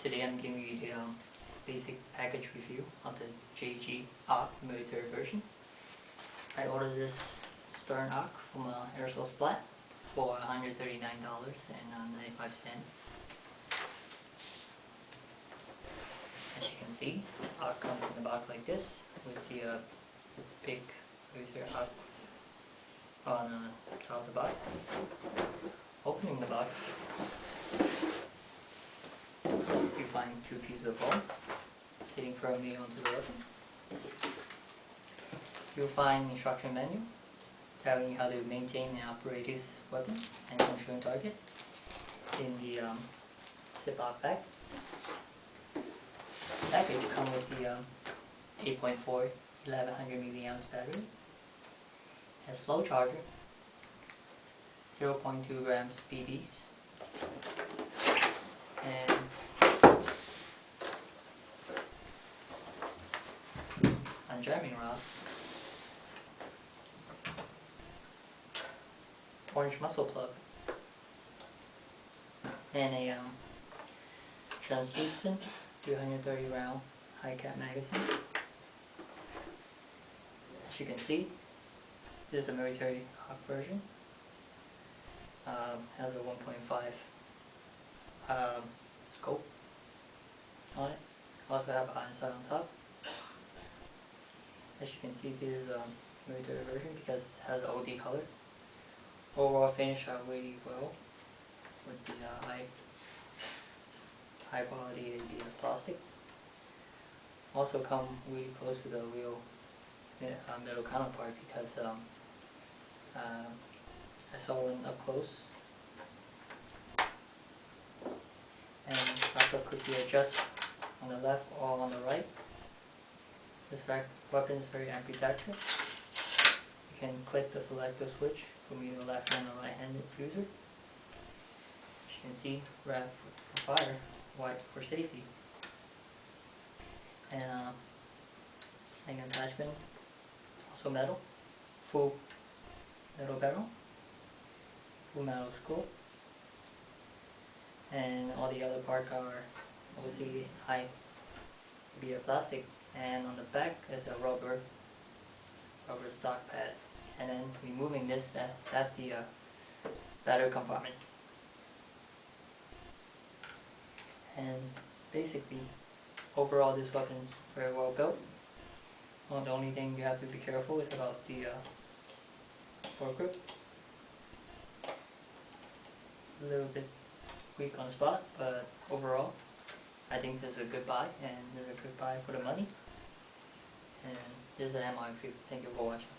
Today I'm giving you the basic package review of the AUG military version. I ordered this Stern AUG from Airsoft Splat for $139.95. As you can see, AUG comes in a box like this with the big military AUG on the top of the box. Opening the box, you find two pieces of foam sitting firmly onto the weapon. You'll find instruction manual telling you how to maintain and operate this weapon and control target in the Ziploc bag. The package comes with the 8.4 1100 mAh battery, has slow charger, 0.2 grams BBs, and a jamming rod, orange muzzle plug, and a translucent 330 round high cap magazine. As you can see, this is a military AUG version. Has a 1.5 scope on it. Also have an iron sight on top. As you can see, this is a military version because it has the OD color. Overall finish out really well with the high quality ABS plastic. Also come really close to the real metal counterpart because I saw one up close, and also quickly adjust on the left or on the right. This weapon is very ambidextrous. You can click the selector switch from either left hand or right handed user. As you can see, red for fire, white for safety. And sling attachment, also metal, full metal barrel, full metal scope, and all the other parts are mostly high via plastic. And on the back is a rubber stock pad. And then removing this, that's the battery compartment. And basically, overall, this weapon is very well built. Well, the only thing you have to be careful is about the foregrip. A little bit weak on the spot, but overall, I think this is a good buy, and this is a good buy for the money. And this is an MI review. Thank you for watching.